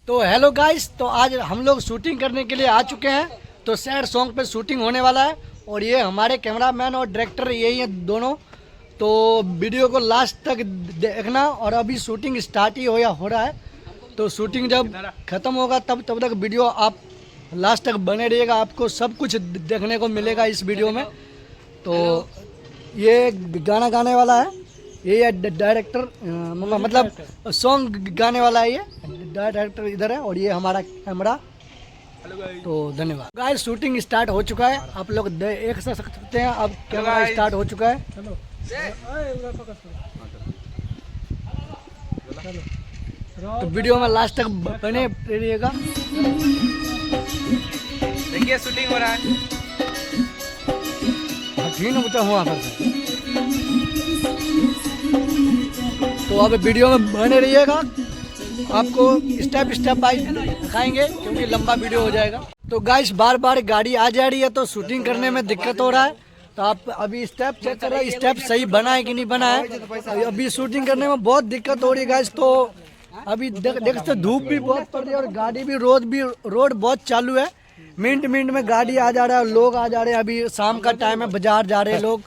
तो hello guys, तो आज हम लोग शूटिंग करने के लिए आ चुके हैं। तो सैड सॉन्ग पे शूटिंग होने वाला है और ये हमारे कैमरामैन और डायरेक्टर यही हैं दोनों। तो वीडियो को लास्ट तक देखना और अभी शूटिंग स्टार्ट ही हो रहा है। तो शूटिंग जब ख़त्म होगा तब तक वीडियो आप लास्ट तक बने रहिएगा, आपको सब कुछ देखने को मिलेगा इस वीडियो में। तो ये गाना गाने वाला है, ये डायरेक्टर मतलब सॉन्ग गाने वाला है, ये डायरेक्टर इधर है और ये हमारा कैमरा। तो धन्यवाद गाइस, शूटिंग स्टार्ट हो चुका है, आप लोग देख सकते हैं। अब कैमरा स्टार्ट हो चुका है। तो वीडियो में लास्ट तक बने रहिएगा। देखिए शूटिंग हो रहा है। ठीक है, हुआ करता। तो अब वीडियो में बने रहिएगा, आपको स्टेप स्टेप बाय दिखाएंगे क्योंकि लंबा वीडियो हो जाएगा। तो गाइस बार बार गाड़ी आ जा रही है तो शूटिंग करने में दिक्कत हो रहा है। तो आप अभी स्टेप चेक कर रहे हैं, स्टेप सही बना है कि नहीं बना है। अभी शूटिंग करने में बहुत दिक्कत हो रही है गाइस। तो अभी देख सकते धूप भी बहुत पड़ रही है और गाड़ी भी रोड बहुत चालू है। मिनट में गाड़ी आ जा रहा है, लोग आ जा रहे हैं। अभी शाम का टाइम है, बाजार जा रहे हैं लोग।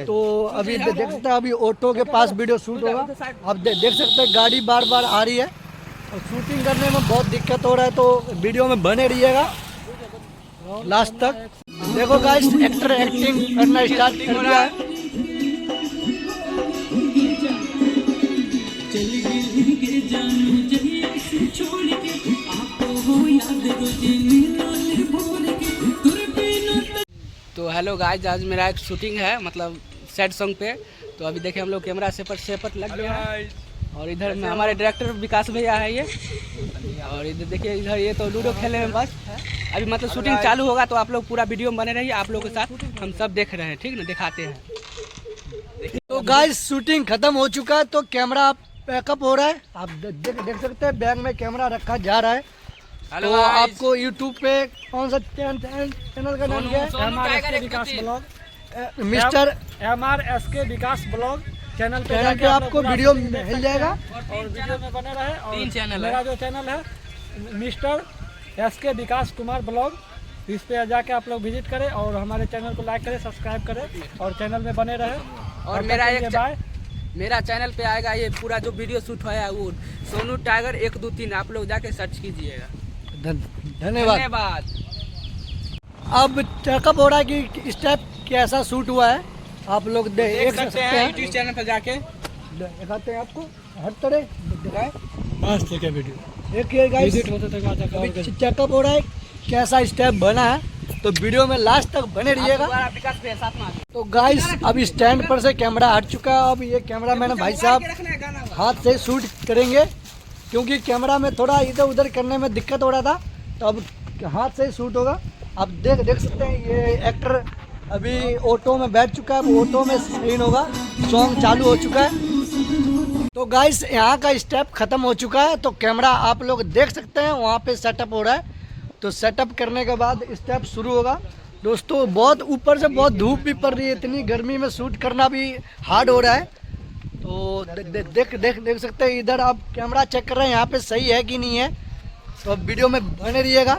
तो अभी देख सकते हैं, अभी ऑटो के पास वीडियो शूट होगा। अब देख सकते हैं गाड़ी बार बार आ रही है और शूटिंग करने में बहुत दिक्कत हो रहा है। तो वीडियो में बने रहिएगा लास्ट तक। देखो गाइस, एक्टर एक्टिंग करना स्टार्ट कर दिया है। तो हेलो गाइस, आज मेरा एक शूटिंग है, मतलब सैड सॉन्ग पे। तो अभी देखिए हम लोग कैमरा सेपट लग गया है और इधर में हमारे डायरेक्टर विकास भैया है ये। और इधर देखिए, इधर ये तो लूडो खेले हैं बस। अभी मतलब शूटिंग चालू होगा तो आप लोग पूरा वीडियो में बने रहिए, आप लोगों के साथ हम सब देख रहे हैं, ठीक ना, दिखाते हैं। तो गाइस शूटिंग खत्म हो चुका है, तो कैमरा पैकअप हो रहा है। आप देख सकते हैं बैग में कैमरा रखा जा रहा है। तो आपको YouTube पे कौन सा चैनल का नाम क्या है? विकास ब्लॉग, मिस्टर MRSK विकास ब्लॉग चैनल पे आपको वीडियो मिल जाएगा और वीडियो में बने रहे। और 3 चैनल मेरा जो चैनल है मिस्टर SK विकास कुमार ब्लॉग, इस पे जाके आप लोग विजिट करें और हमारे चैनल को लाइक करें, सब्सक्राइब करें और चैनल में बने रहे। और मेरा चैनल पे आएगा ये पूरा जो वीडियो शूट हुआ है, वो सोनू टाइगर 1 2 3 आप लोग जाके सर्च कीजिएगा। धन्यवाद। अब चेकअप हो रहा है कि स्टेप कैसा शूट हुआ है, आप लोग देख सकते हैं यूट्यूब चैनल पर जाके दिखाते हैं आपको हर तरह दिखाए। मस्त है वीडियो, एक ये गाइस चेकअप हो रहा है कैसा स्टेप बना है। तो वीडियो में लास्ट तक बने रहिएगा। तो गाइस अब स्टैंड पर से कैमरा हट चुका है। अब ये कैमरा मैन भाई साहब हाथ से शूट करेंगे क्योंकि कैमरा में थोड़ा इधर उधर करने में दिक्कत हो रहा था। तो अब हाथ से शूट होगा। अब देख सकते हैं ये एक्टर अभी ऑटो में बैठ चुका है, ऑटो में सीन होगा, सॉन्ग चालू हो चुका है। तो गाइस यहाँ का स्टेप खत्म हो चुका है। तो कैमरा आप लोग देख सकते हैं वहाँ पे सेटअप हो रहा है। तो सेटअप करने के बाद स्टेप शुरू होगा। दोस्तों बहुत ऊपर से बहुत धूप भी पड़ रही है, इतनी गर्मी में शूट करना भी हार्ड हो रहा है। तो देख सकते हैं इधर आप कैमरा चेक कर रहे हैं यहाँ पे सही है कि नहीं है। तो अब वीडियो में बने रहिएगा।